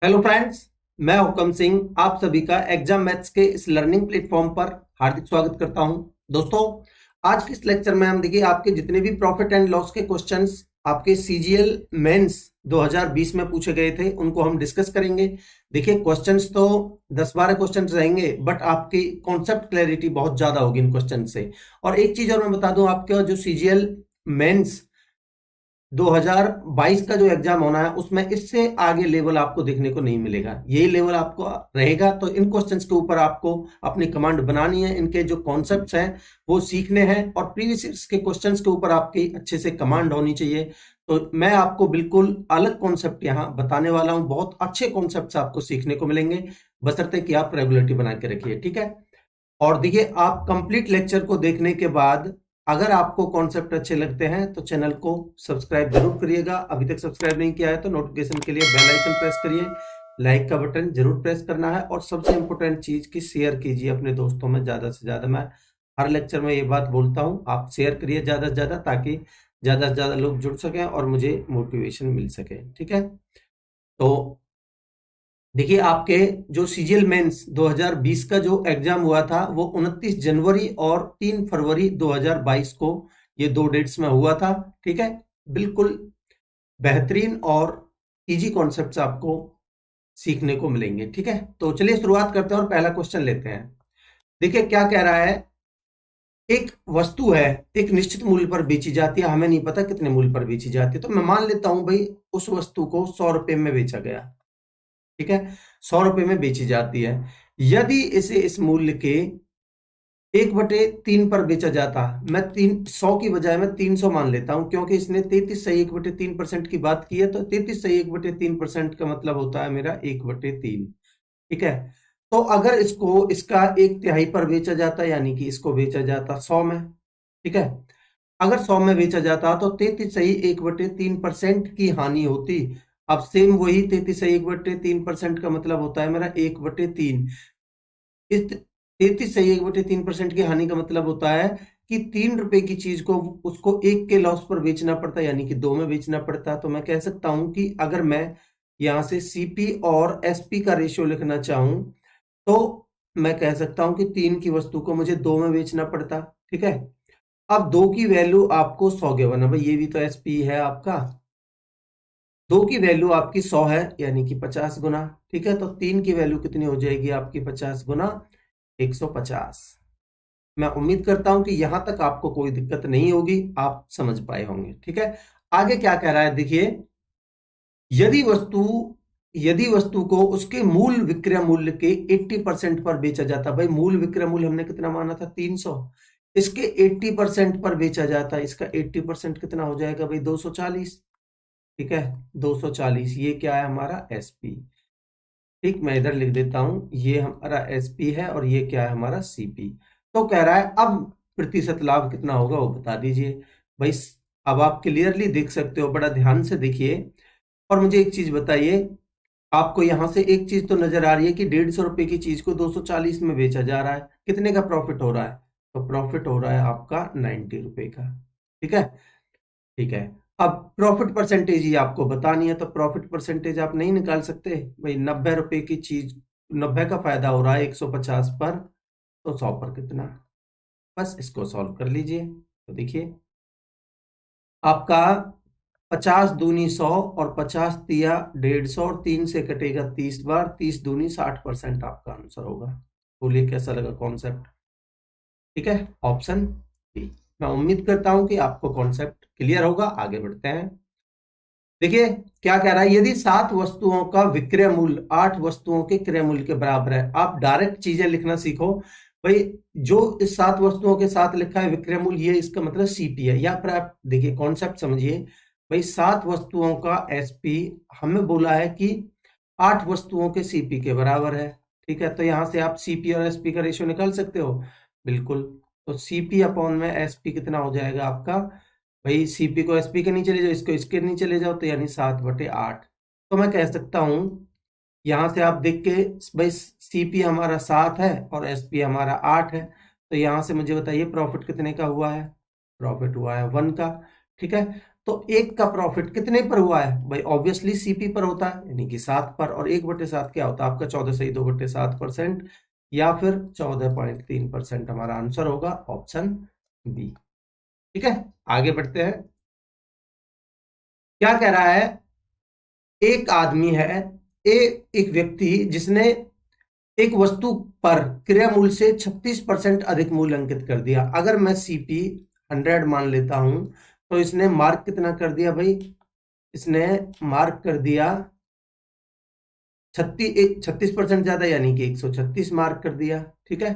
Hello friends, मैं हुकम सिंह आप सभी का एग्जाम मैथ्स के इस लर्निंग प्लेटफॉर्म पर हार्दिक स्वागत करता हूं। दोस्तों, आज के इस लेक्चर में हम देखिए आपके जितने भी प्रॉफिट एंड लॉस के क्वेश्चंस आपके सीजीएल मेंस 2020 में पूछे गए थे उनको हम डिस्कस करेंगे। देखिए क्वेश्चंस तो 10-12 क्वेश्चंस रहेंगे, बट आपकी कॉन्सेप्ट क्लैरिटी बहुत ज्यादा होगी इन क्वेश्चन से। और एक चीज और मैं बता दूं, आपका जो सीजीएल मेंस 2022 का जो एग्जाम होना है उसमें इससे आगे लेवल आपको देखने को नहीं मिलेगा। यही लेवल आपको रहेगा। तो इन क्वेश्चंस के ऊपर आपको अपनी कमांड बनानी है, इनके जो कॉन्सेप्ट्स हैं वो सीखने हैं और प्रीवियस ईयर्स के क्वेश्चंस के ऊपर आपकी अच्छे से कमांड होनी चाहिए। तो मैं आपको बिल्कुल अलग कॉन्सेप्ट यहाँ बताने वाला हूँ, बहुत अच्छे कॉन्सेप्ट आपको सीखने को मिलेंगे, बशर्ते कि आप रेगुलरिटी बना के रखिए। ठीक है। और देखिए, आप कंप्लीट लेक्चर को देखने के बाद अगर आपको कॉन्सेप्ट अच्छे लगते हैं तो चैनल को सब्सक्राइब जरूर करिएगा। अभी तक सब्सक्राइब नहीं किया है तो नोटिफिकेशन के लिए बेल आइकन प्रेस करिए, लाइक का बटन जरूर प्रेस करना है और सबसे इंपॉर्टेंट चीज की शेयर कीजिए अपने दोस्तों में ज्यादा से ज्यादा। मैं हर लेक्चर में ये बात बोलता हूँ, आप शेयर करिए ज्यादा से ज्यादा ताकि ज्यादा से ज्यादा लोग जुड़ सकें और मुझे मोटिवेशन मिल सके। ठीक है। तो देखिए, आपके जो सीजीएल मेंस 2020 का जो एग्जाम हुआ था वो 29 जनवरी और 3 फरवरी 2022 को, ये 2 डेट्स में हुआ था। ठीक है। बिल्कुल बेहतरीन और इजी कॉन्सेप्ट्स आपको सीखने को मिलेंगे। ठीक है। तो चलिए शुरुआत करते हैं और पहला क्वेश्चन लेते हैं। देखिए क्या कह रहा है, एक वस्तु है, एक निश्चित मूल्य पर बेची जाती है, हमें नहीं पता कितने मूल्य पर बेची जाती है। तो मैं मान लेता हूं भाई उस वस्तु को 100 रुपए में बेचा गया। ठीक है। 100 रुपए में बेची जाती है। यदि इसे इस मूल्य के 1/3 पर बेचा जाता, मैं 100 की बजाय मैं 300 मान लेता हूं, क्योंकि इसने 33 सही 1/3% की बात की है। तो 33 सही 1/3% का मतलब होता है मेरा 1/3। ठीक है। तो अगर इसको इसका 1/3 पर बेचा जाता, यानी कि इसको बेचा जाता 100 में। ठीक है। अगर 100 में बेचा जाता तो 33 सही 1/3% की हानि होती। अब सेम वही 33 सही 1/3% का मतलब होता है मेरा 1/3। इस 33 सही 1/3% की हानि का मतलब होता है कि 3 रुपए की चीज को उसको 1 के लॉस पर बेचना पड़ता, यानी कि 2 में बेचना पड़ता। तो मैं कह सकता हूं कि अगर मैं यहां से सीपी और एसपी का रेशियो लिखना चाहूं तो मैं कह सकता हूं कि 3 की वस्तु को मुझे 2 में बेचना पड़ता। ठीक है। अब 2 की वैल्यू आपको 100 गिवन है भाई, ये भी तो एसपी है आपका। 2 की वैल्यू आपकी 100 है, यानी कि 50 गुना। ठीक है। तो 3 की वैल्यू कितनी हो जाएगी आपकी? 50 गुना 150। मैं उम्मीद करता हूं कि यहां तक आपको कोई दिक्कत नहीं होगी, आप समझ पाए होंगे। ठीक है। आगे क्या कह रहा है देखिए, यदि वस्तु यदि वस्तु को उसके मूल विक्रय मूल्य के 80% पर बेचा जाता, भाई मूल विक्रय मूल्य हमने कितना माना था? 300। इसके 80% पर बेचा जाता, इसका 80% कितना हो जाएगा भाई? 240। ठीक है। 240, ये क्या है हमारा? एसपी। ठीक, मैं इधर लिख देता हूं, ये हमारा एसपी है और ये क्या है? हमारा सीपी। तो कह रहा है अब प्रतिशत लाभ कितना होगा वो बता दीजिए भाई। अब आप क्लियरली देख सकते हो, बड़ा ध्यान से देखिए और मुझे एक चीज बताइए। आपको यहां से एक चीज तो नजर आ रही है कि 150 रुपए की चीज को 240 में बेचा जा रहा है। कितने का प्रॉफिट हो रहा है? तो प्रॉफिट हो रहा है आपका 90 रुपए का। ठीक है। ठीक है। अब प्रॉफिट परसेंटेज ही आपको बतानी है, तो प्रॉफिट परसेंटेज आप नहीं निकाल सकते भाई? 90 रुपए की चीज, 90 का फायदा हो रहा है 150 पर, तो 100 पर कितना? बस इसको सॉल्व कर लीजिए। तो देखिए आपका 50 दूनी 100 और 50 तिया 150 और 3 से कटेगा 30 बार, 30 दूनी 60% आपका आंसर होगा। बोलिए कैसा लगा कॉन्सेप्ट? ठीक है। Option B. मैं उम्मीद करता हूं कि आपको कॉन्सेप्ट क्लियर होगा। आगे बढ़ते हैं। देखिए क्या कह रहा है, यदि 7 वस्तुओं का विक्रय मूल्य 8 वस्तुओं के क्रय मूल्य के बराबर है। आप डायरेक्ट चीजें लिखना सीखो भाई। जो इस 7 वस्तुओं के साथ लिखा है विक्रय मूल्य, ये इसका मतलब सीपी है। या फिर आप देखिए कॉन्सेप्ट समझिए भाई, 7 वस्तुओं का एसपी हमें बोला है कि 8 वस्तुओं के सीपी के बराबर है। ठीक है। तो यहां से आप सीपी और एसपी का रेशियो निकाल सकते हो। बिल्कुल। तो सीपी अपॉन में एसपी कितना हो जाएगा आपका? भाई सीपी को एसपी के नीचे ले जाओ, इसको इसके नीचे ले जाओ, तो यानी 7/8। तो मैं कह सकता हूं यहां से आप देख के भाई, सीपी हमारा 7 है और एसपी हमारा 8 है। तो यहां से मुझे बताइए प्रॉफिट कितने का हुआ है? प्रॉफिट हुआ है 1 का। ठीक है। तो एक का प्रॉफिट कितने पर हुआ है भाई, ऑब्वियसली सीपी पर होता है, यानी कि 7 पर, और 1/7 क्या होता है आपका 14 - 2/7%, या फिर 14.3% हमारा आंसर होगा ऑप्शन बी। ठीक है, आगे बढ़ते हैं। क्या कह रहा है, एक आदमी है, एक व्यक्ति जिसने एक वस्तु पर क्रय मूल्य से 36% अधिक मूल्य अंकित कर दिया। अगर मैं सीपी 100 मान लेता हूं तो इसने मार्क कितना कर दिया भाई, इसने मार्क कर दिया 36% ज्यादा, यानी कि 136 मार्क कर दिया। ठीक है,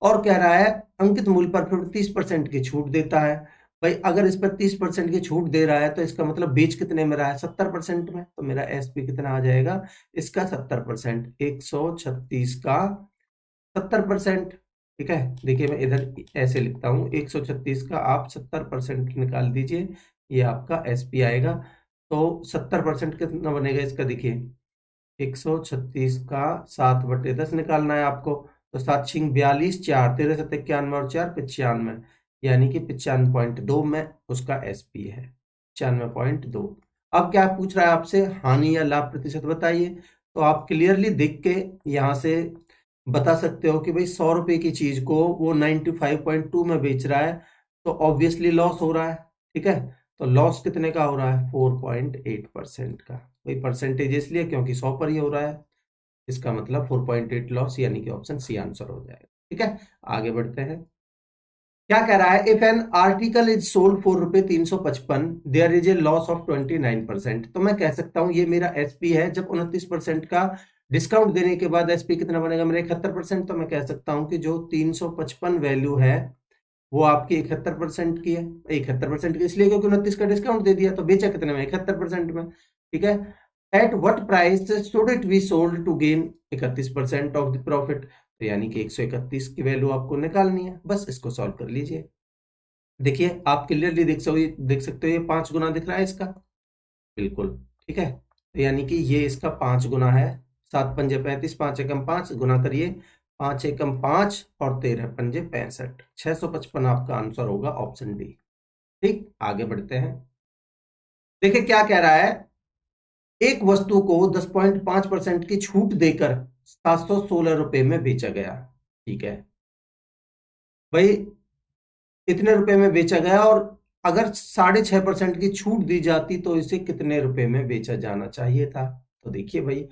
और कह रहा है अंकित मूल्य पर फिर 30% की छूट देता है। भाई अगर इस पर 30% की छूट दे रहा है तो इसका मतलब बेच कितने में रहा है, 70% में, तो मेरा एसपी कितना आ जाएगा इसका 70%, 136 का 70%। ठीक है, देखिए मैं इधर ऐसे लिखता हूं, 136 का आप 70% निकाल दीजिए, ये आपका एसपी आएगा। तो 70% कितना बनेगा इसका, देखिए 136 का 7/10 निकालना है आपको। तो 7×42, 4 13 7 91 और 4 95, यानी कि 95.2 में उसका एसपी है, 95.2। अब क्या पूछ रहा है आपसे, हानि या लाभ प्रतिशत बताइए। तो आप क्लियरली देख के यहां से बता सकते हो कि भाई 100 रुपए की चीज को वो 95.2 में बेच रहा है, तो ऑब्वियसली लॉस हो रहा है। ठीक है, तो लॉस कितने का हो रहा है, 4.8% का। भाई परसेंटेज इसलिए क्योंकि 100 पर ही हो रहा है, इसका मतलब 4.8 लॉस, यानी कि ऑप्शन सी आंसर हो जाएगा। ठीक है, आगे बढ़ते हैं। क्या कह रहा है, if an article is sold for ₹355, there is a loss of 29%। तो मैं कह सकता हूं ये मेरा एसपी है, जब 29% का डिस्काउंट देने के बाद एसपी कितना बनेगा मेरा 71%। तो मैं कह सकता हूं कि जो 355 वैल्यू है वो आपकी 71% की है। 71% की इसलिए क्योंकि 29 का डिस्काउंट दे दिया, तो बेचा कितने में, 71% में। ठीक है, at what price should it be sold to gain 31% of the profit. तो यानी कि 131 की वैल्यू आपको निकालनी है, बस इसको सॉल्व कर लीजिए। देखिए आप क्लियरली देख सकते हो ये 5 गुना दिख रहा है इसका, बिल्कुल। ठीक है, तो यानी कि ये इसका 5 गुना है। 7×5 = 35, 5×1 = 5, गुना करिए, 5×1 = 5 और 13×5 = 65, 655 आपका आंसर होगा ऑप्शन डी। ठीक, आगे बढ़ते हैं। देखिए क्या कह रहा है, एक वस्तु को 10.5% की छूट देकर 716 रुपए में बेचा गया। ठीक है भाई, इतने रुपए में बेचा गया, और अगर 6.5% की छूट दी जाती तो इसे कितने रुपए में बेचा जाना चाहिए था। तो देखिए भाई,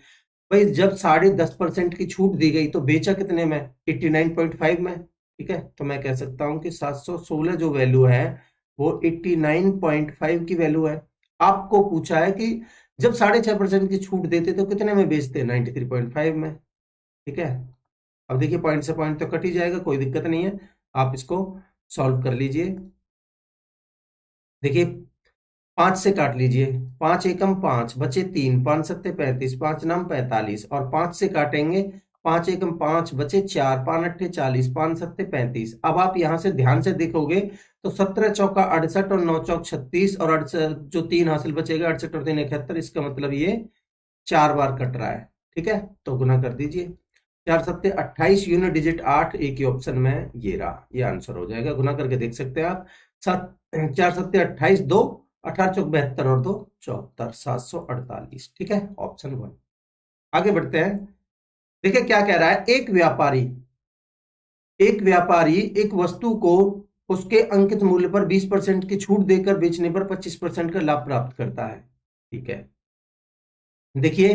जब 10.5% की छूट दी गई तो बेचा कितने में, 89.5 में। ठीक है, तो मैं कह सकता हूं कि 716 जो वैल्यू है वो 89.5 की वैल्यू है। आपको पूछा है कि जब 6.5% की छूट देते तो कितने में बेचते, 93.5 में। ठीक है, अब देखिए पॉइंट से पॉइंट तो कट ही जाएगा, कोई दिक्कत नहीं है, आप इसको सॉल्व कर लीजिए। देखिए 5 से काट लीजिए, 5×1 = 5, बचे 3, 5×7 = 35, 5×9 = 45, और 5 से काटेंगे, 5×1 = 5, बचे 4, 5×8 = 40, 5×7 = 35। अब आप यहां से ध्यान से देखोगे तो 17×4 = 68 और 9×4 = 36, और 68 जो 3 हासिल बचेगा, 68 और 3 = 71, इसका मतलब ये 4 बार कट रहा है। ठीक है, तो गुना कर दीजिए, 4×7 = 28, यूनिट डिजिट 8, एक ही ऑप्शन में ये रहा, ये आंसर हो जाएगा। गुना करके देख सकते हैं आप, 4×7 = 28, 2 18 × 4 = 72 और 2 74, 748। ठीक है, ऑप्शन 1। आगे बढ़ते हैं। देखिए क्या कह रहा है, एक व्यापारी एक वस्तु को उसके अंकित मूल्य पर 20% की छूट देकर बेचने पर 25% का लाभ प्राप्त करता है। ठीक है, देखिए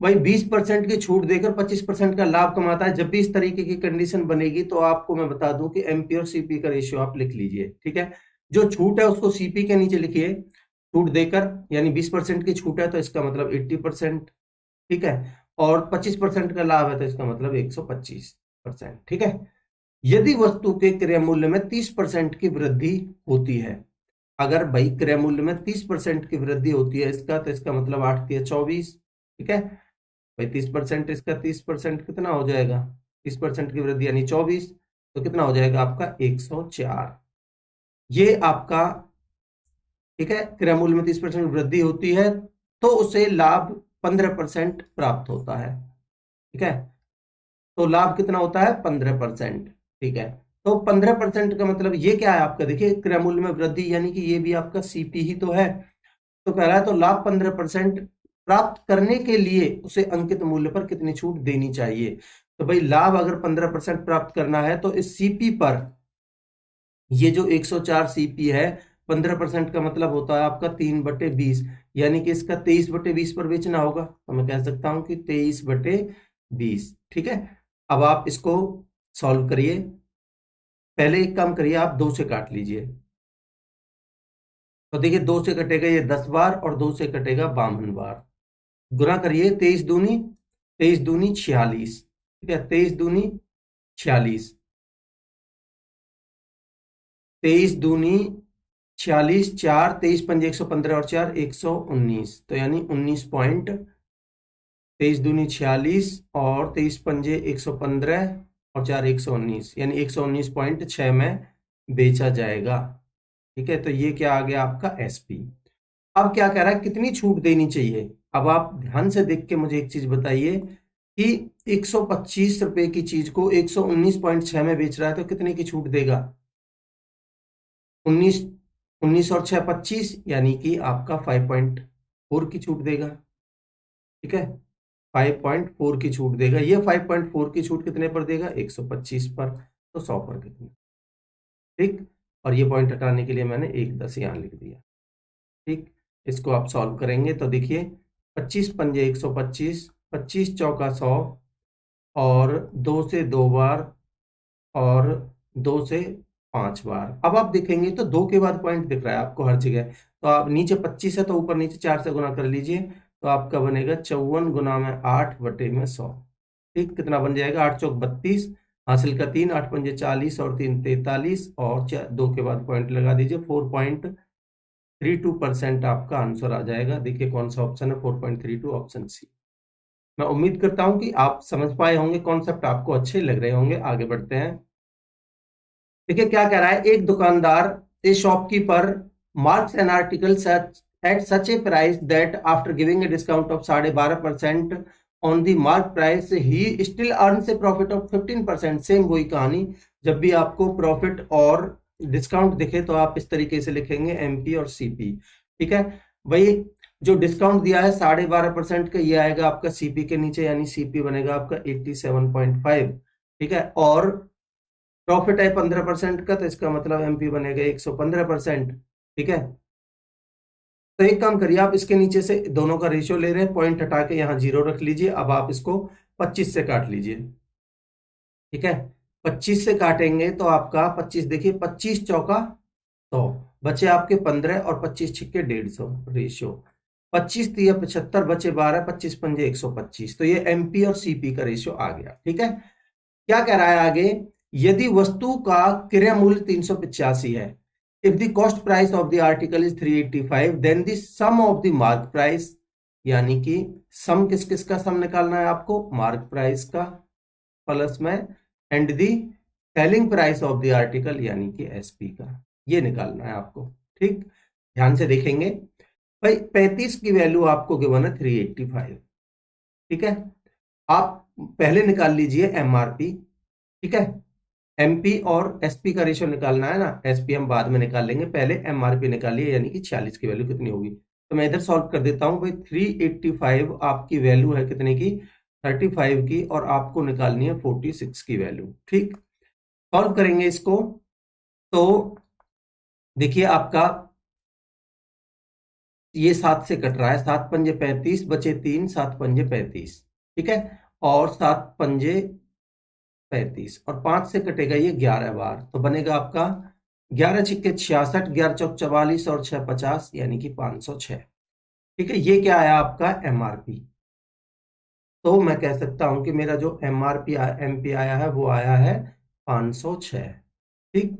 भाई 20% की छूट देकर 25% का लाभ कमाता है। जब भी इस तरीके की कंडीशन बनेगी तो आपको मैं बता दूं कि एमपी और सीपी का रेशियो आप लिख लीजिए। ठीक है, जो छूट है उसको सीपी के नीचे लिखिए, छूट देकर, यानी 20% की छूट है तो इसका मतलब 80%। ठीक है, और 25% का लाभ है तो इसका मतलब 125%। ठीक है, यदि वस्तु के क्रय मूल्य में 30% की वृद्धि होती है, अगर भाई क्रय मूल्य में 30% की वृद्धि होती है इसका, तो इसका मतलब 8 × 24। ठीक है भाई, 30%, इसका 30% कितना हो जाएगा, 30% की वृद्धि यानी 24, तो कितना हो जाएगा आपका 104। ये आपका, ठीक है, क्रय मूल्य में 30% वृद्धि होती है तो उसे लाभ 15% प्राप्त होता है। ठीक है, तो लाभ कितना होता है, 15%। ठीक है, तो 15% का मतलब ये क्या है आपका, देखिए क्रय मूल्य में वृद्धि, यानी कि ये भी आपका सीपी ही तो है। तो कह रहा है तो लाभ 15% प्राप्त करने के लिए उसे अंकित मूल्य पर कितनी छूट देनी चाहिए। तो भाई लाभ अगर 15% प्राप्त करना है तो इस सीपी पर, ये जो 104 सीपी है, 15% का मतलब होता है आपका 3/20, यानी कि इसका 23/20 पर बेचना होगा। तो मैं कह सकता हूं कि 23/20। ठीक है, अब आप इसको सॉल्व करिए। पहले एक काम करिए, आप 2 से काट लीजिए। तो देखिए 2 से कटेगा ये 10 बार और 2 से कटेगा 52 बार। गुना करिए, 23 दूनी 46। ठीक है, 23 दूनी 46, 23 दूनी 46, 4, 23 पंजे 115 और 4 119, तो यानी 19 पॉइंट। 23 दूनी 46 और 23 पंजे 115 और 4 119, यानी 119.6 में बेचा जाएगा। ठीक है, तो ये क्या आ गया आपका एसपी। अब क्या कह रहा है, कितनी छूट देनी चाहिए। अब आप ध्यान से देख के मुझे एक चीज बताइए कि 125 रुपए की चीज को 119.6 में बेच रहा है तो कितने की छूट देगा। 19, 19 और 6 25, यानी कि आपका 5.4 की छूट देगा। ठीक है, 5.4 की छूट देगा। ये 5.4 की छूट कितने पर देगा, 125 पर। तो 100 पर कितने। ठीक, और ये पॉइंट हटाने के लिए मैंने 1 10 यहाँ लिख दिया। ठीक, इसको आप सॉल्व करेंगे तो देखिए 25 पंजे 125, 25 चौका 100, और 2 से 2 बार, और 2 से 5 बार। अब आप देखेंगे तो 2 के बाद पॉइंट दिख रहा है आपको हर जगह। तो आप नीचे 25 है तो ऊपर नीचे 4 से गुना कर लीजिए, तो आपका बनेगा 54 गुना में 8/100। ठीक, कितना बन जाएगा, 8 चौक 32, हासिल का 3, 8 पंजे 40 और 3 43, और 2 के बाद पॉइंट लगा दीजिए। 4.32% आपका आंसर आ जाएगा। देखिए कौन सा ऑप्शन है, 4.32, ऑप्शन सी। मैं उम्मीद करता हूं कि आप समझ पाए होंगे, कॉन्सेप्ट आपको अच्छे लग रहे होंगे। आगे बढ़ते हैं। देखिए क्या कह रहा है, एक दुकानदार, ए shopkeeper marks an article such at such a price that after giving a discount of 12.5% on the mark price he still earns a profit of 15%। Same वही कहानी, जब भी आपको प्रॉफिट और डिस्काउंट दिखे तो आप इस तरीके से लिखेंगे, एमपी और सीपी। ठीक है भाई, जो डिस्काउंट दिया है 12.5% का, ये आएगा आपका सीपी के नीचे, यानी सीपी बनेगा आपका 87.5। ठीक है, और प्रॉफिट है 15% का, तो इसका मतलब एमपी बनेगा 115%। ठीक है, तो एक काम करिए, आप इसके नीचे से दोनों का रेशियो ले रहे हैं, पॉइंट हटा के यहाँ 0 रख लीजिए। अब आप इसको 25 से काट लीजिए। ठीक है, 25 से काटेंगे तो आपका 25, देखिए 25 चौका 100, बचे आपके 15, और 25 छिक्के 150 रेशियो। 25 तिया 75, बचे 12, 25 पंजे 125, तो ये एमपी और सीपी का रेशियो आ गया। ठीक है, क्या कह रहा है आगे, यदि वस्तु का क्रय मूल्य 385 है, if the cost price of the article is 385, then the sum of the mark price, यानी कि सम किस किस का सम निकालना है आपको, मार्क प्राइस का प्लस में and the selling price of the article, यानी कि एसपी का, ये निकालना है आपको। ठीक, ध्यान से देखेंगे भाई, 35 की वैल्यू आपको गिवन है 385। ठीक है, आप पहले निकाल लीजिए एमआरपी। ठीक है, एमपी और एसपी का रेशियो निकालना है ना, एसपी हम बाद में निकाल लेंगे, पहले एमआरपी निकालिए, यानी कि 46 की वैल्यू कितनी होगी। तो मैं इधर सॉल्व कर देता हूं भाई। 385 आपकी वैल्यू है कितने की, 35 की, और आपको निकालनी है 46 की वैल्यू। ठीक, सॉल्व करेंगे इसको तो देखिए आपका ये 7 से कट रहा है, 7 पंजे 35, बचे 3, 7 पंजे 35। ठीक है, और 7 पंजे 35, और 5 से कटेगा ये 11 बार, तो बनेगा आपका 11 छिक्के 66, 11 चौक 44 और 6 50, यानी कि 506। ठीक है, ये क्या आया आपका एमआरपी। तो मैं कह सकता हूं कि मेरा जो एमआरपी एमपी आया है वो आया है 506। ठीक,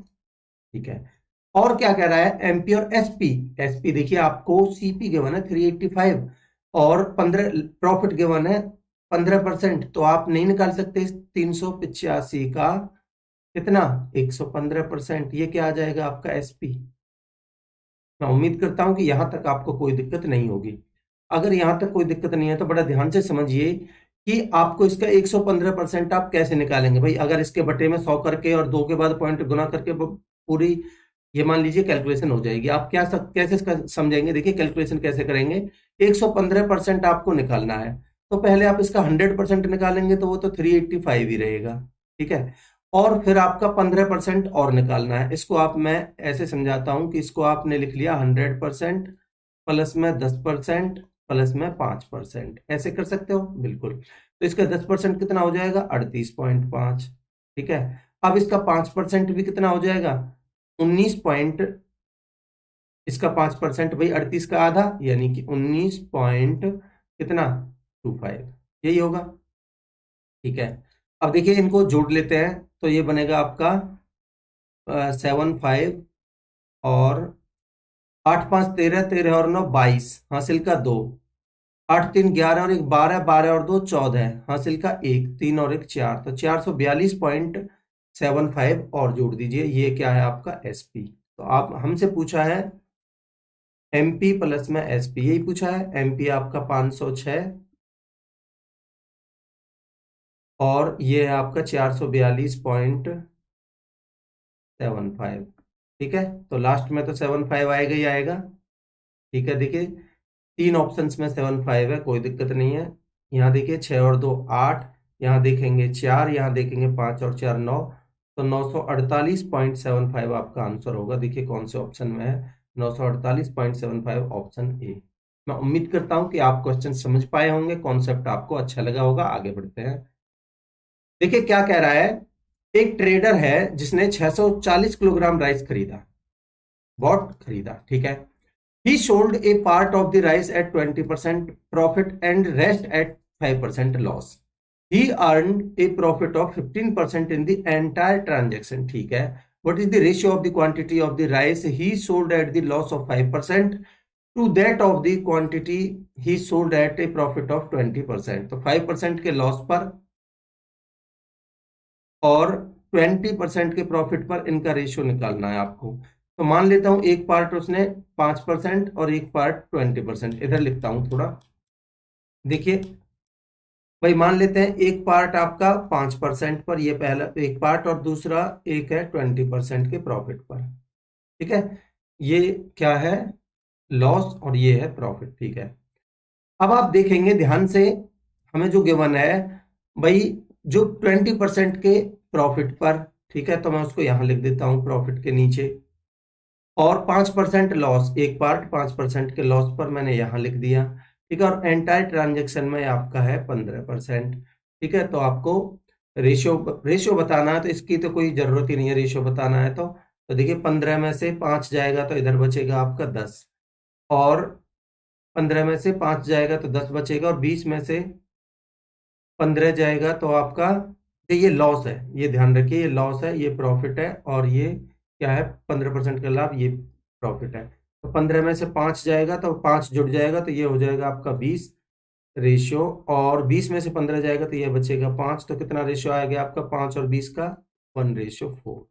ठीक है, और क्या कह रहा है, एमपी और एसपी। एसपी देखिए आपको सीपी गिवन है 385, और 15 प्रॉफिट गिवन है 15%, तो आप नहीं निकाल सकते 385 का कितना, 115%। ये क्या आ जाएगा आपका एसपी। मैं उम्मीद करता हूं कि यहां तक आपको कोई दिक्कत नहीं होगी। अगर यहां तक कोई दिक्कत नहीं है तो बड़ा ध्यान से समझिए कि आपको इसका 115% आप कैसे निकालेंगे भाई। अगर इसके बटे में 100 करके और 2 के बाद पॉइंट गुना करके पूरी ये मान लीजिए कैलकुलेशन हो जाएगी। आप कैसे इसका समझेंगे, देखिए कैलकुलेशन कैसे करेंगे। 115% आपको निकालना है, तो पहले आप इसका 100% निकालेंगे तो वो तो 385 ही रहेगा, ठीक है। और फिर आपका 15% और निकालना है। इसको आप मैं ऐसे समझाता हूं कि इसको आपने लिख लिया 100% प्लस में 10% प्लस में 5%, ऐसे कर सकते हो बिल्कुल। तो इसका 10% कितना हो जाएगा, 38.5, ठीक है। अब इसका 5% भी कितना हो जाएगा, 19 पॉइंट, इसका 5% भाई 38 का आधा, यानी कि 19 पॉइंट कितना 25, यही होगा, ठीक है। अब देखिए इनको जोड़ लेते हैं, तो ये बनेगा आपका 75 और 8 5 13, 13 और 9 22, हासिल का 2, 8 3 11 और 1 12, 12 और 2 14, हासिल का 1 3 और 1 4, तो 442.75 और जोड़ दीजिए, ये क्या है आपका एसपी। तो आप हमसे पूछा है एमपी प्लस में एसपी, यही पूछा है। एमपी आपका 506 और ये है आपका 442.75, ठीक है। तो लास्ट में तो 75 आएगा ही आएगा, ठीक है। देखिए तीन ऑप्शंस में 75 है, कोई दिक्कत नहीं है। यहाँ देखिए 6 और 2 8, यहाँ देखेंगे 4, यहाँ देखेंगे 5 और 4 9, तो 948.75 आपका आंसर होगा। देखिए कौन से ऑप्शन में है, 948.75 ऑप्शन ए। मैं उम्मीद करता हूं कि आप क्वेश्चन समझ पाए होंगे, कॉन्सेप्ट आपको अच्छा लगा होगा। आगे बढ़ते हैं। देखिए क्या कह रहा है, एक ट्रेडर है जिसने 640 किलोग्राम राइस खरीदा, बॉट खरीदा, ठीक है। He sold a part of the rice at 20% profit and rest at 5% loss. He earned a profit of 15% in the entire transaction. ठीक है. What is the ratio of the quantity of the rice he sold at the loss of 5% to that of the quantity he sold at a profit of 20%? तो 5% के loss पर और 20% के profit पर इनका ratio निकालना है आपको। तो मान लेता हूं एक पार्ट उसने 5% और एक पार्ट 20%, इधर लिखता हूं थोड़ा। देखिए भाई मान लेते हैं एक पार्ट आपका 5% पर, ये पहला एक पार्ट, और दूसरा एक है 20% के प्रॉफिट पर, ठीक है। ये क्या है, लॉस, और ये है प्रॉफिट, ठीक है। अब आप देखेंगे ध्यान से, हमें जो गिवन है भाई, जो 20% के प्रॉफिट पर, ठीक है, तो मैं उसको यहां लिख देता हूं प्रॉफिट के नीचे, और 5% लॉस, एक पार्ट 5% के लॉस पर मैंने यहां लिख दिया, ठीक है। और एंटायर ट्रांजेक्शन में आपका है 15%, ठीक है। तो आपको रेशियो बताना है, तो इसकी तो कोई जरूरत ही नहीं है रेशियो बताना है। तो देखिए 15 में से 5 जाएगा तो इधर बचेगा आपका 10, और 15 में से 5 जाएगा तो 10 बचेगा, और 20 में से 15 जाएगा तो आपका, ये लॉस है, ये ध्यान रखिए, ये लॉस है, ये प्रॉफिट है, और ये क्या है 15% का लाभ, ये प्रॉफिट है। तो 15 में से 5 जाएगा तो 5 जुड़ जाएगा, तो ये हो जाएगा आपका 20 रेशियो, और 20 में से 15 जाएगा तो ये बचेगा 5, तो कितना रेशियो आ गया आपका 5 और 20 का 1:4,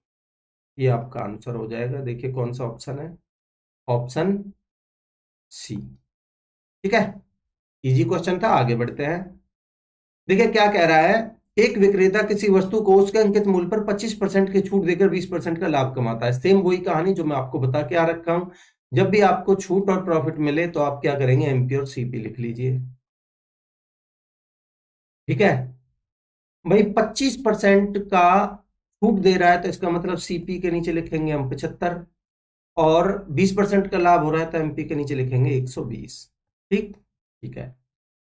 ये आपका आंसर हो जाएगा। देखिए कौन सा ऑप्शन है, ऑप्शन सी, ठीक है। इजी क्वेश्चन था, आगे बढ़ते हैं। देखिए क्या कह रहा है, एक विक्रेता किसी वस्तु को उसके अंकित मूल्य पर 25% की छूट देकर 20% का लाभ कमाता है। सेम वही कहानी जो मैं आपको बता के आ रखा हूं। जब भी आपको छूट और प्रॉफिट मिले तो आप क्या करेंगे, एमपी और सीपी लिख लीजिए, ठीक है। भाई 25% का छूट दे रहा है, तो इसका मतलब सीपी के नीचे लिखेंगे हम 75, और 20% का लाभ हो रहा है तो एमपी के नीचे लिखेंगे 120, ठीक, ठीक है।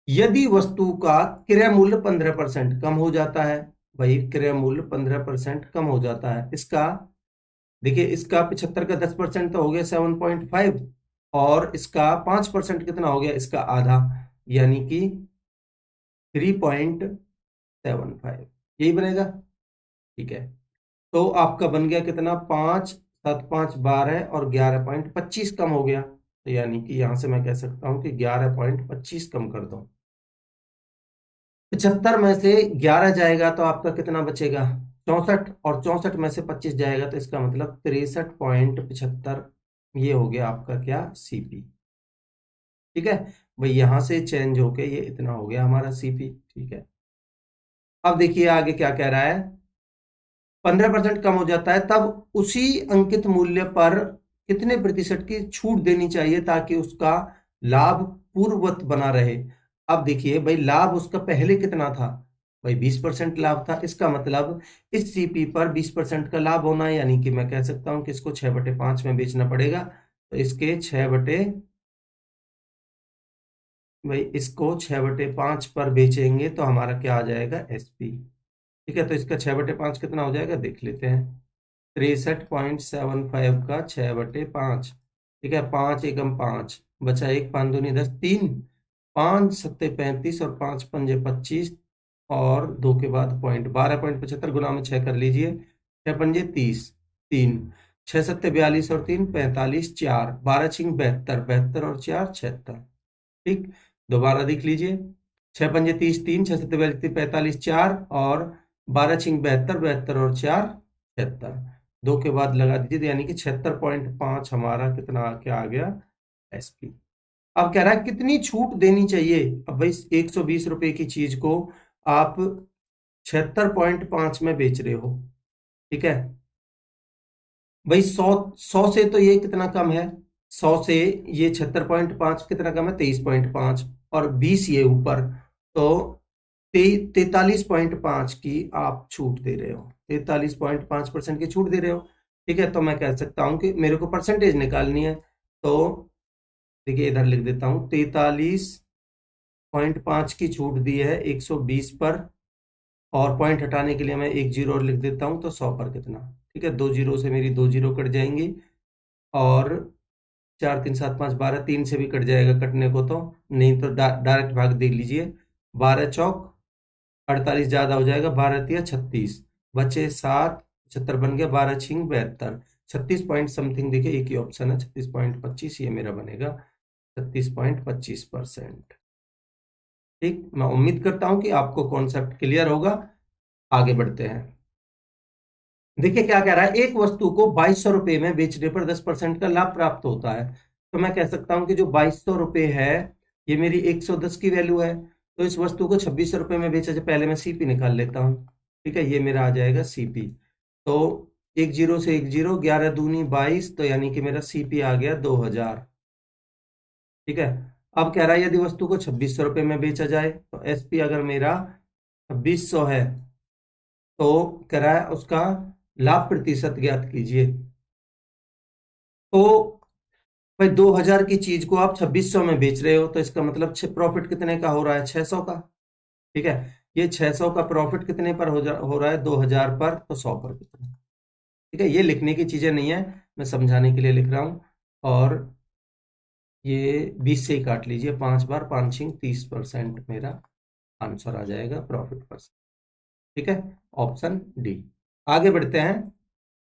यदि वस्तु का क्रय मूल्य 15% कम हो जाता है, भाई क्रय मूल्य 15% कम हो जाता है, इसका देखिए, इसका 75 का 10% तो हो गया 7.5, और इसका 5% कितना हो गया, इसका आधा, यानी कि 3.75, यही बनेगा, ठीक है। तो आपका बन गया कितना, 5 7 5 12 और 11.25 कम हो गया, तो यानी कि यहां से मैं कह सकता हूं कि 11.25 कम कर दो। 75 में से 11 जाएगा तो आपका कितना बचेगा, 64, और 64 में से 25 जाएगा तो इसका मतलब 63.75, ये हो गया आपका क्या, सीपी, ठीक है। भाई यहां से चेंज होके ये इतना हो गया हमारा सीपी। ठीक है, अब देखिए आगे क्या कह रहा है, 15% कम हो जाता है तब उसी अंकित मूल्य पर कितने प्रतिशत की छूट देनी चाहिए ताकि उसका लाभ पूर्ववत बना रहे। अब देखिए भाई लाभ उसका पहले कितना था, भाई 20% लाभ था, इसका मतलब इस सीपी पर 20% का लाभ होना है, यानी कि मैं कह सकता हूं कि इसको 6/5 में बेचना पड़ेगा। तो इसके 6/5 पर बेचेंगे तो हमारा क्या आ जाएगा, एसपी। ठीक है, तो इसका 6/5 कितना हो जाएगा देख लेते हैं, 63.75 का 6/5। ठीक है, 5 एकम 5, बचा 1, 5 दूनी 10, 3, 5 सत्ते 35 और 5 पंजे 25, और 2 के बाद पॉइंट, 12.75 गुना में 6 कर लीजिए, 6 पंजे 30, 3, 6 सत्ते 42 और 3 45, 4, 12 छिंग 72, 72 और 4 76। ठीक, दोबारा देख लीजिए, 6 पंजे 30, 3, 6 सत्ते 42, 45, 4, और 12 छिंग 72, 72 और 4 76, 2 के बाद लगा दीजिए, तो यानी कि 76.5 हमारा कितना क्या आ गया, एसपी। अब कह रहा है कितनी छूट देनी चाहिए। अब भाई 120 रुपए की चीज को आप 76.5 में बेच रहे हो। ठीक है भाई, 100 से तो ये कितना कम है, 100 से ये 76.5 कितना कम है, 23.5, और 20 ये ऊपर, तो 43.5 की आप छूट दे रहे हो, 43.5% की छूट दे रहे हो। ठीक है, तो मैं कह सकता हूं कि मेरे को परसेंटेज निकालनी है, तो देखिए इधर लिख देता हूं, 43.5 की छूट दी है 120 पर, और पॉइंट हटाने के लिए मैं एक जीरो और लिख देता हूं, तो 100 पर कितना। ठीक है, 2 जीरो से मेरी 2 जीरो कट जाएंगी, और 4 3 7 5 12, 3 से भी कट जाएगा कटने को तो नहीं, तो डायरेक्ट भाग दे लीजिए, 12 चौक 48 ज्यादा हो जाएगा, 12 तिया 36, बचे 7, 75 बन गया, 12 छिंग 72, 36 समथिंग, देखिए एक ही ऑप्शन है 36.25, ये मेरा बनेगा 36.25%। ठीक, मैं उम्मीद करता हूं कि आपको कॉन्सेप्ट क्लियर होगा। आगे बढ़ते हैं, देखिए क्या कह रहा है, एक वस्तु को 2200 रुपए में बेचने पर 10% का लाभ प्राप्त होता है। तो मैं कह सकता हूं कि जो 2200 रुपए है, ये मेरी 110 की वैल्यू है, तो इस वस्तु को 2600 रुपए में बेचा जाए, पहले मैं सीपी निकाल लेता हूं। ठीक है, ये मेरा आ जाएगा सीपी, तो एक जीरो से एक जीरो, 11 दूनी 22, तो यानी कि मेरा सीपी आ गया 2000। ठीक है, अब कह रहा है यदि वस्तु को 2600 रुपए में बेचा जाए तो एसपी अगर मेरा 2600 है, तो कह रहा है उसका लाभ प्रतिशत ज्ञात कीजिए। तो भाई 2000 की चीज को आप 2600 में बेच रहे हो, तो इसका मतलब प्रॉफिट कितने का हो रहा है, 600 का। ठीक है, ये 600 का प्रॉफिट कितने पर हो रहा है, 2000 पर, तो 100 पर कितना। ठीक है, ये लिखने की चीजें नहीं है, मैं समझाने के लिए लिख रहा हूं, और ये 20 से ही काट लीजिए, 5 बार 5 छिंग 30% मेरा आंसर आ जाएगा प्रॉफिट परसेंट। ठीक है, ऑप्शन डी। आगे बढ़ते हैं,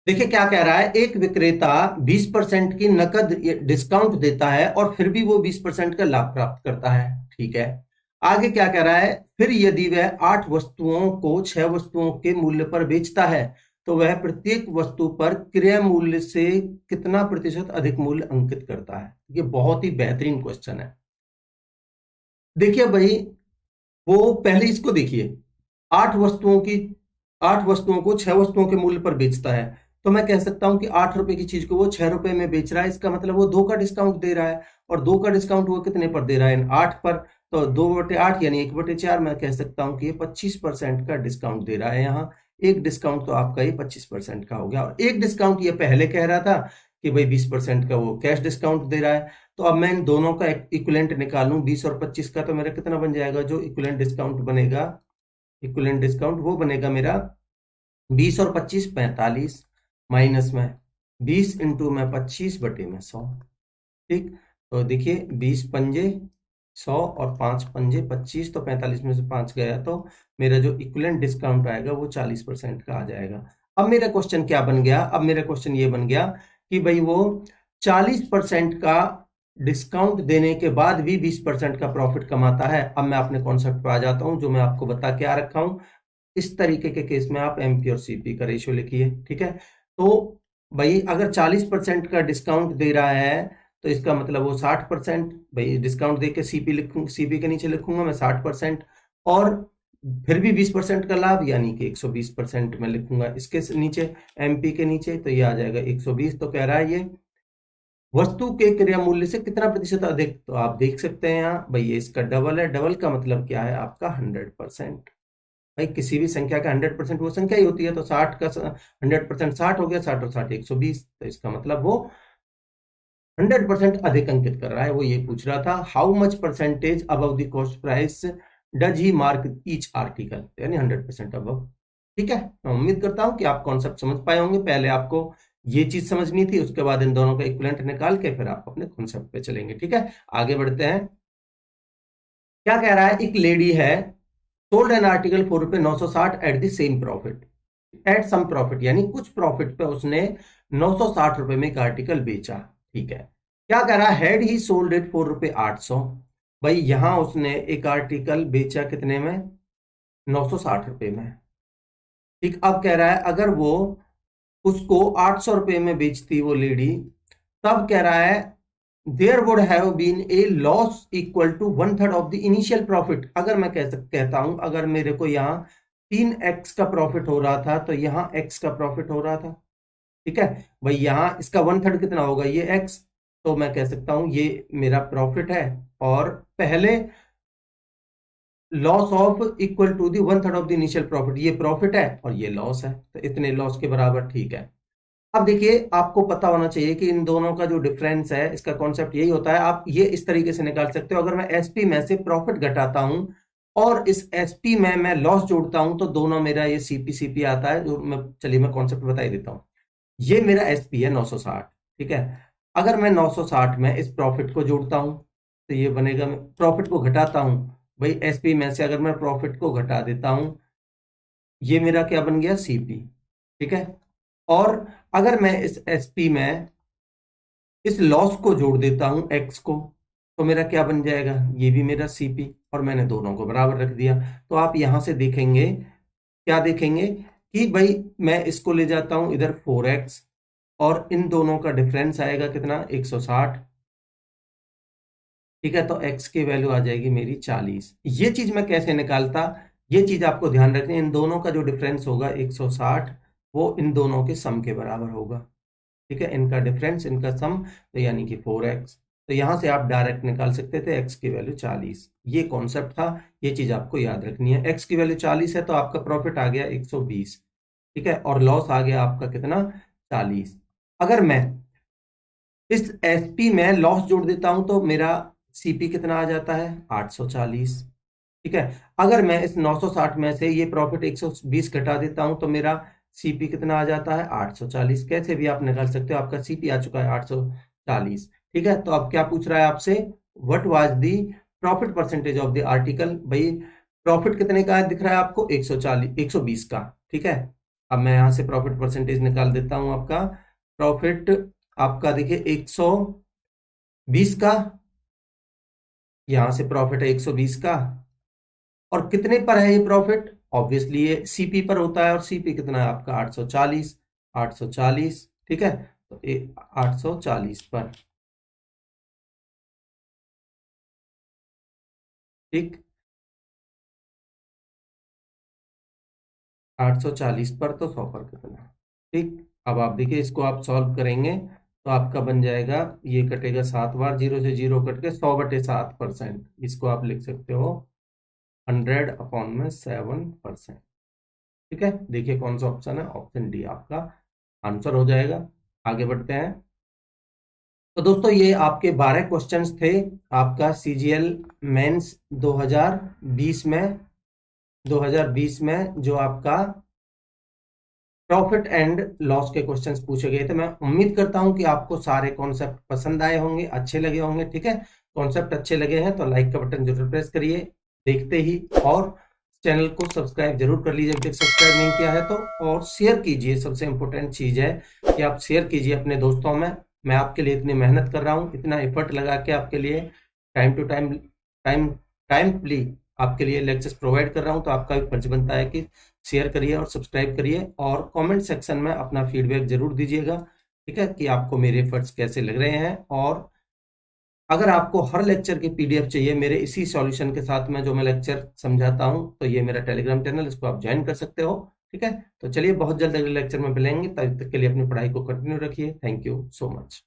देखिए क्या कह रहा है, एक विक्रेता 20% की नकद डिस्काउंट देता है और फिर भी वो 20% का लाभ प्राप्त करता है। ठीक है, आगे क्या कह रहा है, फिर यदि वह 8 वस्तुओं को 6 वस्तुओं के मूल्य पर बेचता है तो वह प्रत्येक वस्तु पर क्रय मूल्य से कितना प्रतिशत अधिक मूल्य अंकित करता है। ये बहुत ही बेहतरीन क्वेश्चन है। देखिए भाई, वो पहले इसको देखिए, 8 वस्तुओं की 8 वस्तुओं को 6 वस्तुओं के मूल्य पर बेचता है, तो मैं कह सकता हूं कि 8 रुपए की चीज को वो 6 रुपए में बेच रहा है, इसका मतलब वो 2 का डिस्काउंट दे रहा है, और 2 का डिस्काउंट वो कितने पर दे रहा है, 8 पर, तो 2/8 यानी 1/4, मैं कह सकता हूं कि ये 25% का डिस्काउंट दे रहा है। यहाँ एक डिस्काउंट तो आपका ये 25% का हो गया, और एक डिस्काउंट ये पहले कह रहा था कि भाई 20% का वो कैश डिस्काउंट दे रहा है। तो अब मैं इन दोनों का इक्विवेलेंट निकालूं 20 और 25 का, तो मेरा कितना बन जाएगा, जो इक्विवेलेंट डिस्काउंट बनेगा, इक्विवेलेंट डिस्काउंट वो बनेगा मेरा 20 और 25 45, माइनस में 20 इंटू में 25/100। ठीक, तो देखिए 20 पंजे 100 और 5 पंजे 25, तो 45 में से 5 गया, तो मेरा जो इक्विवेलेंट डिस्काउंट आएगा वो 40% का आ जाएगा। अब मेरा क्वेश्चन क्या बन गया, अब मेरा क्वेश्चन ये बन गया कि भाई वो 40% का डिस्काउंट देने के बाद भी 20% का प्रॉफिट कमाता है। अब मैं अपने कॉन्सेप्ट पे आ जाता हूं, जो मैं आपको बता के आ रखा हूं। इस तरीके के केस में आप एमपी और सीपी का रेशियो लिखिए। ठीक है, तो भाई अगर 40% का डिस्काउंट दे रहा है तो इसका मतलब वो 60%, भाई डिस्काउंट देके सीपी लिखूंगा, सीपी के नीचे लिखूंगा मैं 60%, और फिर भी 20% का लाभ यानी कि 120% में लिखूंगा इसके नीचे, एमपी के नीचे, तो ये आ जाएगा 120। तो कह रहा है ये वस्तु के क्रय मूल्य से कितना प्रतिशत अधिक, तो आप देख सकते हैं यहाँ भाई ये इसका डबल है। डबल का मतलब क्या है आपका 100%। भाई किसी भी संख्या का 100% वो संख्या ही होती है, तो 60 का 100% 60 हो गया, 60 और 60 120, तो इसका मतलब वो 100% अधिक अंकित कर रहा है। वो ये पूछ रहा था how much percentage above the cost price does he mark each article, यानी 100% अबव। ठीक है, मैं उम्मीद करता हूं कि आप कॉन्सेप्ट समझ पाए होंगे। पहले आपको ये चीज समझनी थी, उसके बाद इन दोनों का इक्विवेलेंट निकाल के फिर आप अपने कॉन्सेप्ट पे चलेंगे। ठीक है, आगे बढ़ते हैं। क्या कह रहा है, एक लेडी है sold an article for ₹960 at the same profit, at some profit, यानी कुछ प्रॉफिट पे उसने ₹960 में एक आर्टिकल बेचा। ठीक है, क्या कह रहा है, had he sold it for ₹800। भाई यहां उसने एक आर्टिकल बेचा कितने में, ₹960 में। ठीक, अब कह रहा है अगर वो उसको ₹800 में बेचती वो लेडी, तब कह रहा है there would have been a loss equal to 1/3 of the initial profit. अगर मैं कहता हूं अगर मेरे को यहाँ 3x का प्रॉफिट हो रहा था, तो यहाँ x का प्रॉफिट हो रहा था। ठीक है भाई, यहाँ इसका 1/3 कितना होगा, ये x, तो मैं कह सकता हूं ये मेरा प्रॉफिट है, और पहले loss of equal to the 1/3 of the initial profit, ये प्रॉफिट है और ये लॉस है, तो इतने लॉस के बराबर। ठीक है, अब देखिए आपको पता होना चाहिए कि इन दोनों का जो डिफरेंस है, इसका कॉन्सेप्ट यही होता है। आप ये इस तरीके से निकाल सकते हो, अगर मैं एसपी में से प्रॉफिट घटाता हूं और इस एसपी में मैं लॉस जोड़ता हूं, तो दोनों मेरा ये सीपी सीपी आता है। जो मैं चलिए मैं कॉन्सेप्ट बता ही देता हूं। ये मेरा एसपी है 960। ठीक है, अगर मैं 960 में इस प्रॉफिट को जोड़ता हूं तो ये बनेगा, प्रॉफिट को घटाता हूं, भाई एसपी में से अगर मैं प्रॉफिट को घटा देता हूं, ये मेरा क्या बन गया, सीपी। ठीक है, और अगर मैं इस एसपी में इस लॉस को जोड़ देता हूं एक्स को, तो मेरा क्या बन जाएगा, ये भी मेरा सीपी, और मैंने दोनों को बराबर रख दिया। तो आप यहां से देखेंगे, क्या देखेंगे कि भाई मैं इसको ले जाता हूं इधर 4x, और इन दोनों का डिफरेंस आएगा कितना, 160। ठीक है, तो x की वैल्यू आ जाएगी मेरी 40। ये चीज मैं कैसे निकालता, ये चीज आपको ध्यान रखनी है। इन दोनों का जो डिफरेंस होगा 160, वो इन दोनों के सम के बराबर होगा। ठीक है, इनका डिफरेंस, इनका सम, तो यानी कि 4x। तो यहां से आप डायरेक्ट निकाल सकते थे x की वैल्यू 40। ये कॉन्सेप्ट था, ये चीज आपको याद रखनी है। x की वैल्यू 40 है तो आपका प्रॉफिट आ गया 120। ठीक है, और लॉस आ गया आपका कितना, 40। अगर मैं इस एसपी में लॉस जोड़ देता हूं तो मेरा सीपी कितना आ जाता है, 840। ठीक है, अगर मैं इस 960 में से ये प्रॉफिट 120 घटा देता हूं तो मेरा सीपी कितना आ जाता है, 840। कैसे भी आप निकाल सकते हो, आपका सीपी आ चुका है 840। ठीक है, तो अब क्या पूछ रहा है आपसे, what was the profit percentage of the article. भाई प्रॉफिट कितने का है दिख रहा है आपको, 140 120 का। ठीक है, अब मैं यहां से प्रॉफिट परसेंटेज निकाल देता हूं। आपका प्रॉफिट आपका देखिए 120 का, यहां से प्रॉफिट है 120 का, और कितने पर है ये प्रॉफिट, ऑब्वियसली ये सीपी पर होता है, और सीपी कितना है आपका 840। 840, ठीक है, तो 840 पर। ठीक, 840 पर, तो 100 पर कितना। ठीक, अब आप देखिए इसको आप सॉल्व करेंगे तो आपका बन जाएगा, ये कटेगा 7 बार, 0 से 0 कट के 100/7%। इसको आप लिख सकते हो 100/7%। ठीक है, देखिए कौन सा ऑप्शन है, ऑप्शन डी आपका आंसर हो जाएगा। आगे बढ़ते हैं। तो दोस्तों ये आपके 12 क्वेश्चंस थे आपका सीजीएल मेंस 2020 में जो आपका प्रॉफिट एंड लॉस के क्वेश्चंस पूछे गए थे। मैं उम्मीद करता हूं कि आपको सारे कॉन्सेप्ट पसंद आए होंगे, अच्छे लगे होंगे। ठीक है, कॉन्सेप्ट अच्छे लगे हैं तो लाइक का बटन जरूर प्रेस करिए देखते ही, और चैनल को सब्सक्राइब जरूर कर लीजिए अभी तक सब्सक्राइब नहीं किया है तो, और शेयर कीजिए। सबसे इंपॉर्टेंट चीज है कि आप शेयर कीजिए अपने दोस्तों में। मैं आपके लिए इतनी मेहनत कर रहा हूँ, इतना एफर्ट लगा के आपके लिए टाइम टू टाइमली आपके लिए लेक्चर्स प्रोवाइड कर रहा हूँ, तो आपका भी फर्ज बनता है कि शेयर करिए और सब्सक्राइब करिए, और कमेंट सेक्शन में अपना फीडबैक जरूर दीजिएगा। ठीक है, कि आपको मेरे एफर्ट्स कैसे लग रहे हैं, और अगर आपको हर लेक्चर की पीडीएफ चाहिए मेरे इसी सॉल्यूशन के साथ में जो मैं लेक्चर समझाता हूं, तो ये मेरा टेलीग्राम चैनल, इसको आप ज्वाइन कर सकते हो। ठीक है, तो चलिए बहुत जल्द अगले लेक्चर में मिलेंगे, तब तक के लिए अपनी पढ़ाई को कंटिन्यू रखिए। Thank you so much.